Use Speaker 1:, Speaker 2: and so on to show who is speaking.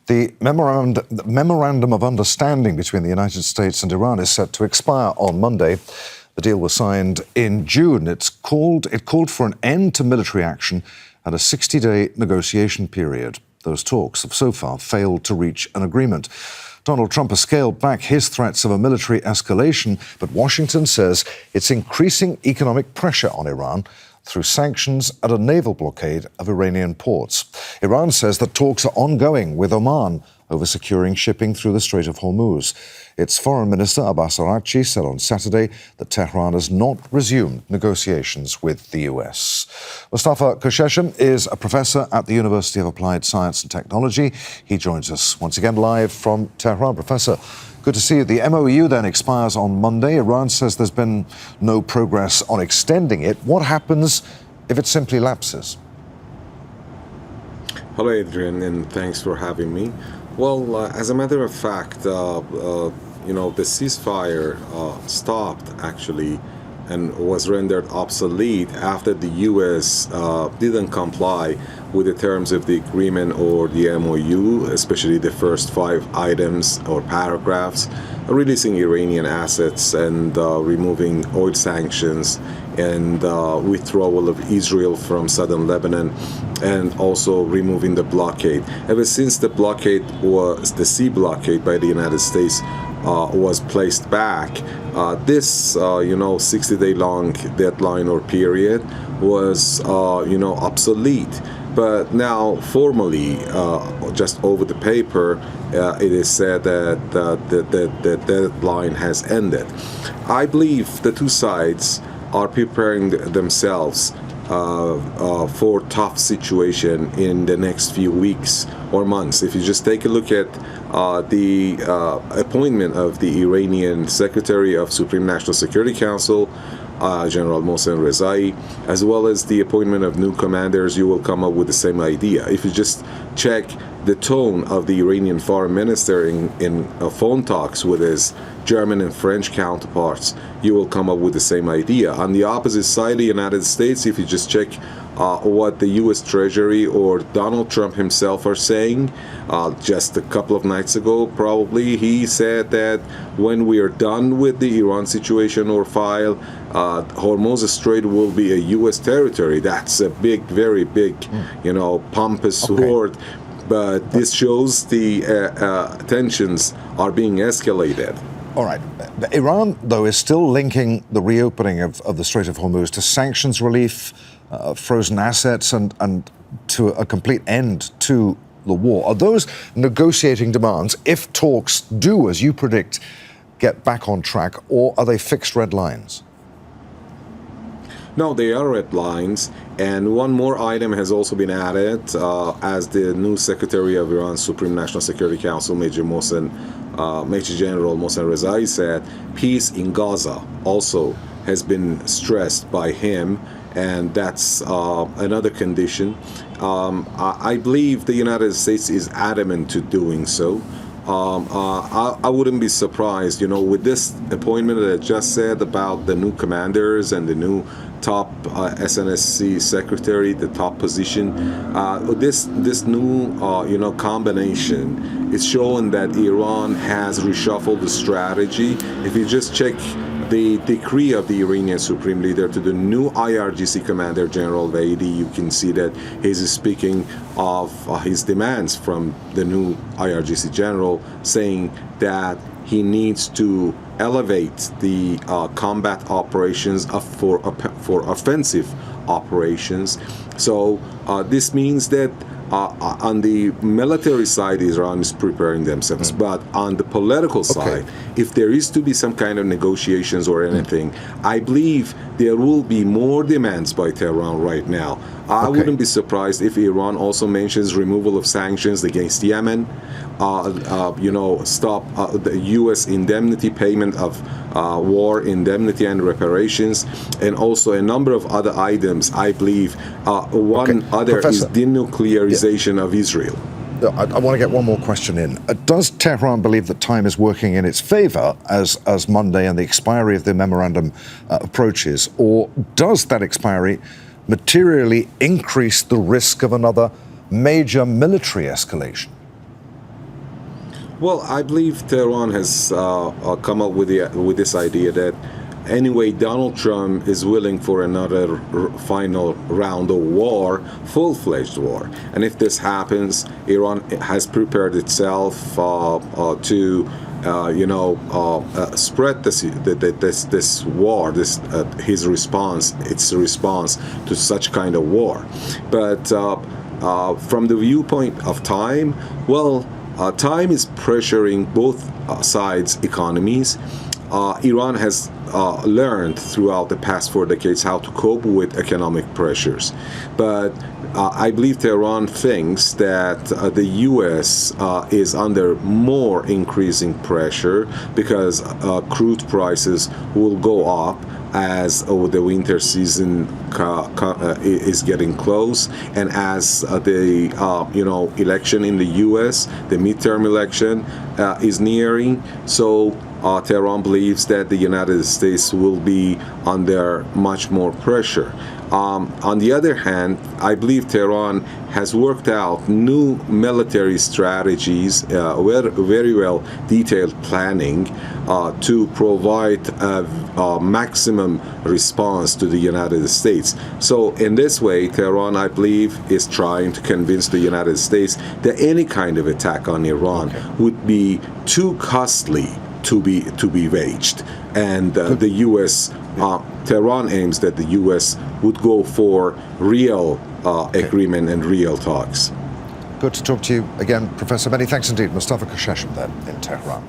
Speaker 1: The memorandum of understanding between the United States and Iran is set to expire on Monday. The deal was signed in June. It called for an end to military action and a 60-day negotiation period. Those talks have so far failed to reach an agreement. Donald Trump has scaled back his threats of a military escalation, but Washington says it's increasing economic pressure on Iran through sanctions and a naval blockade of Iranian ports. Iran says that talks are ongoing with Oman over securing shipping through the Strait of Hormuz. Its Foreign Minister Abbas Araghchi said on Saturday that Tehran has not resumed negotiations with the US. Mostafa Khosh is a professor at the University of Applied Science and Technology. He joins us once again live from Tehran. Professor, good to see you. The MOU then expires on Monday. Iran says there's been no progress on extending it. What happens if it simply lapses?
Speaker 2: Hello, Adrian, and thanks for having me. Well, as a matter of fact, the ceasefire stopped actually and was rendered obsolete after the U.S. Didn't comply with the terms of the agreement or the MOU, especially the first 5 items or paragraphs, releasing Iranian assets and removing oil sanctions and withdrawal of Israel from southern Lebanon, and also removing the blockade. Ever since the blockade was the sea blockade by the United States was placed back, this 60-day long deadline or period was obsolete. But now formally, just over the paper, it is said that the deadline has ended. I believe the two sides are preparing themselves for tough situation in the next few weeks or months. If you just take a look at the appointment of the Iranian Secretary of Supreme National Security Council, General Mohsen Rezai, as well as the appointment of new commanders, you will come up with the same idea. If you just check the tone of the Iranian foreign minister in phone talks with his German and French counterparts, you will come up with the same idea. On the opposite side, the United States, if you just check what the U.S. Treasury or Donald Trump himself are saying, just a couple of nights ago, probably, he said that when we are done with the Iran situation or file, Hormuz Strait will be a U.S. territory. That's a big, very big, pompous word. But this shows the tensions are being escalated.
Speaker 1: All right. Iran, though, is still linking the reopening of the Strait of Hormuz to sanctions relief, frozen assets, and to a complete end to the war. Are those negotiating demands, if talks do, as you predict, get back on track, or are they fixed red lines?
Speaker 2: No, they are red lines. And one more item has also been added, as the new Secretary of Iran's Supreme National Security Council, Major General Mohsen Rezai, said peace in Gaza also has been stressed by him, and that's another condition. I believe the United States is adamant to doing so. I wouldn't be surprised, with this appointment that I just said about the new commanders and the new top SNSC secretary, the top position. This new combination is showing that Iran has reshuffled the strategy. If you just check the decree of the Iranian Supreme Leader to the new IRGC Commander General Vaidi, you can see that he's speaking of his demands from the new IRGC General, saying that he needs to elevate the combat operations for offensive operations. So this means that on the military side, Iran is preparing themselves. But on the political side, if there is to be some kind of negotiations or anything, I believe there will be more demands by Tehran right now. I wouldn't be surprised if Iran also mentions removal of sanctions against Yemen, stop the U.S. indemnity payment of war indemnity and reparations, and also a number of other items. I believe one other is denuclearization of Israel.
Speaker 1: I want to get one more question in. Does Tehran believe that time is working in its favor as Monday and the expiry of the memorandum approaches, or does that expiry materially increase the risk of another major military escalation?
Speaker 2: Well, I believe Tehran has come up with this idea that anyway, Donald Trump is willing for another final round of war, full-fledged war. And if this happens, Iran has prepared itself to spread this war, its response to such kind of war. But from the viewpoint of time, well, time is pressuring both sides' economies. Iran has learned throughout the past 4 decades how to cope with economic pressures. But I believe Tehran thinks that the U.S. Is under more increasing pressure because crude prices will go up as the winter season is getting close, and as the election in the U.S., the midterm election is nearing. So Tehran believes that the United States will be under much more pressure. On the other hand, I believe Tehran has worked out new military strategies, very well detailed planning to provide a maximum response to the United States. So in this way, Tehran, I believe, is trying to convince the United States that any kind of attack on Iran would be too costly to be waged, and the U.S. Tehran aims that the U.S. would go for real agreement and real talks.
Speaker 1: Good to talk to you again, Professor. Many thanks indeed. Mostafa Khosh then in Tehran.